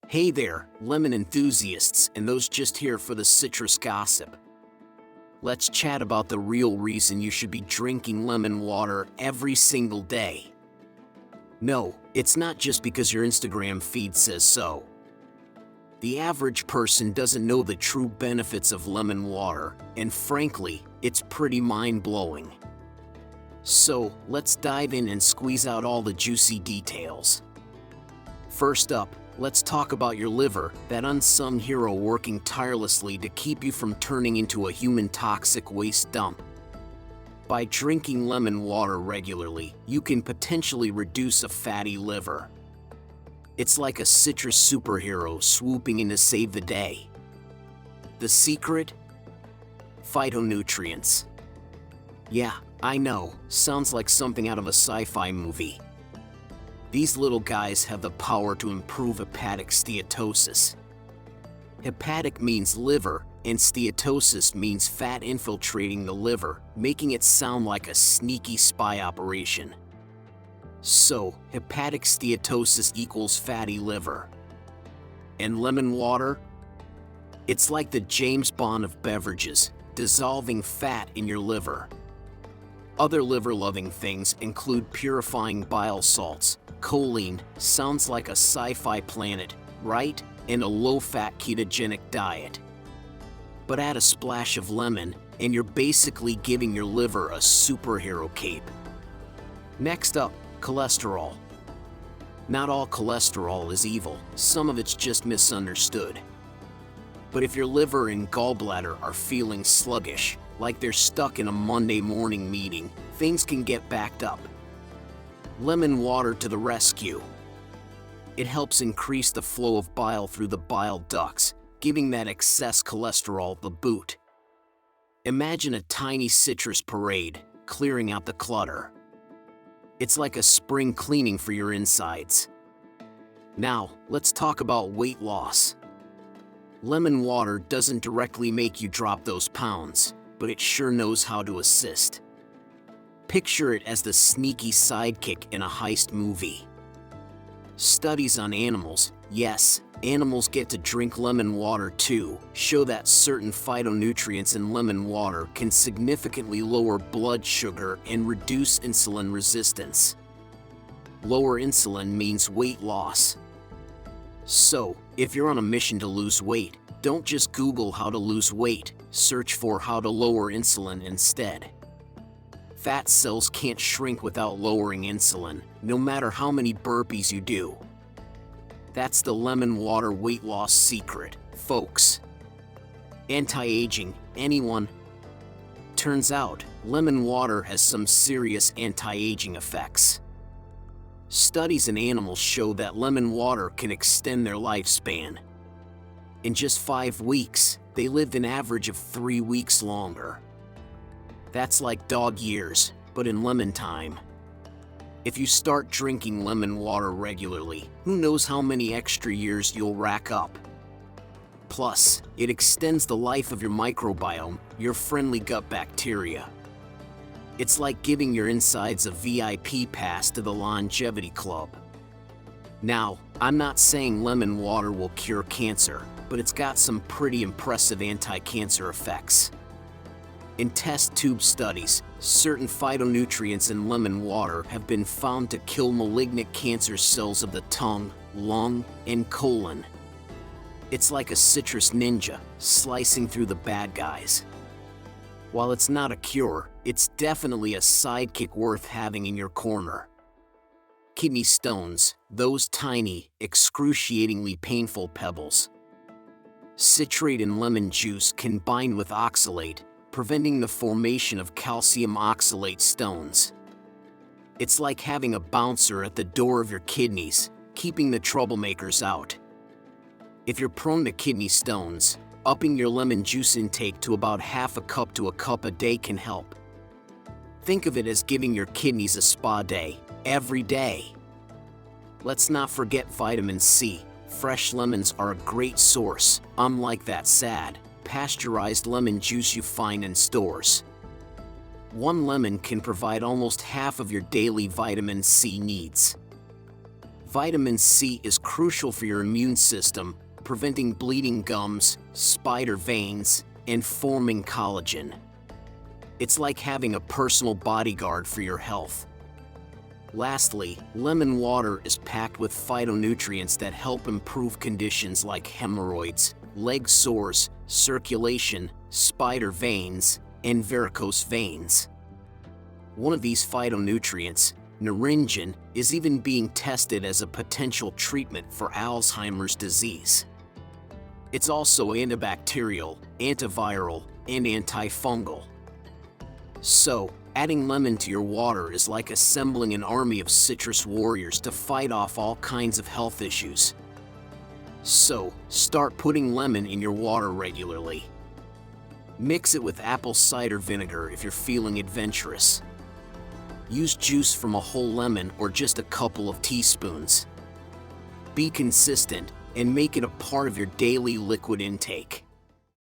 Hey there, lemon enthusiasts and those just here for the citrus gossip. Let's chat about the real reason you should be drinking lemon water every single day. No, it's not just because your Instagram feed says so. The average person doesn't know the true benefits of lemon water, and frankly, it's pretty mind-blowing. So, let's dive in and squeeze out all the juicy details. First up, let's talk about your liver, that unsung hero working tirelessly to keep you from turning into a human toxic waste dump. By drinking lemon water regularly, you can potentially reduce a fatty liver. It's like a citrus superhero swooping in to save the day. The secret? Phytonutrients. Yeah, I know, sounds like something out of a sci-fi movie. These little guys have the power to improve hepatic steatosis. Hepatic means liver, and steatosis means fat infiltrating the liver, making it sound like a sneaky spy operation. So, hepatic steatosis equals fatty liver. And lemon water? It's like the James Bond of beverages, dissolving fat in your liver. Other liver-loving things include purifying bile salts. Choline sounds like a sci-fi planet, right? And a low-fat ketogenic diet. But add a splash of lemon, and you're basically giving your liver a superhero cape. Next up, cholesterol. Not all cholesterol is evil, some of it's just misunderstood. But if your liver and gallbladder are feeling sluggish, like they're stuck in a Monday morning meeting, things can get backed up. Lemon water to the rescue. It helps increase the flow of bile through the bile ducts, giving that excess cholesterol the boot. Imagine a tiny citrus parade, clearing out the clutter. It's like a spring cleaning for your insides. Now, let's talk about weight loss. Lemon water doesn't directly make you drop those pounds, but it sure knows how to assist. Picture it as the sneaky sidekick in a heist movie. Studies on animals, yes, animals get to drink lemon water too, show that certain phytonutrients in lemon water can significantly lower blood sugar and reduce insulin resistance. Lower insulin means weight loss. So, if you're on a mission to lose weight, don't just Google how to lose weight, search for how to lower insulin instead. Fat cells can't shrink without lowering insulin, no matter how many burpees you do. That's the lemon water weight loss secret, folks. Anti-aging, anyone? Turns out, lemon water has some serious anti-aging effects. Studies in animals show that lemon water can extend their lifespan. In just 5 weeks, they lived an average of 3 weeks longer. That's like dog years, but in lemon time. If you start drinking lemon water regularly, who knows how many extra years you'll rack up. Plus, it extends the life of your microbiome, your friendly gut bacteria. It's like giving your insides a VIP pass to the longevity club. Now, I'm not saying lemon water will cure cancer, but it's got some pretty impressive anti-cancer effects. In test tube studies, certain phytonutrients in lemon water have been found to kill malignant cancer cells of the tongue, lung, and colon. It's like a citrus ninja, slicing through the bad guys. While it's not a cure, it's definitely a sidekick worth having in your corner. Kidney stones, those tiny, excruciatingly painful pebbles. Citrate in lemon juice can bind with oxalate, preventing the formation of calcium oxalate stones. It's like having a bouncer at the door of your kidneys, keeping the troublemakers out. If you're prone to kidney stones, upping your lemon juice intake to about half a cup to a cup a day can help. Think of it as giving your kidneys a spa day, every day. Let's not forget vitamin C. Fresh lemons are a great source, unlike that sad, pasteurized lemon juice you find in stores. One lemon can provide almost half of your daily vitamin C needs. Vitamin C is crucial for your immune system, preventing bleeding gums, spider veins, and forming collagen. It's like having a personal bodyguard for your health. Lastly, lemon water is packed with phytonutrients that help improve conditions like hemorrhoids, leg sores, circulation, spider veins, and varicose veins. One of these phytonutrients, naringin, is even being tested as a potential treatment for Alzheimer's disease. It's also antibacterial, antiviral, and antifungal. So, adding lemon to your water is like assembling an army of citrus warriors to fight off all kinds of health issues. So, start putting lemon in your water regularly. Mix it with apple cider vinegar if you're feeling adventurous. Use juice from a whole lemon or just a couple of teaspoons. Be consistent and make it a part of your daily liquid intake.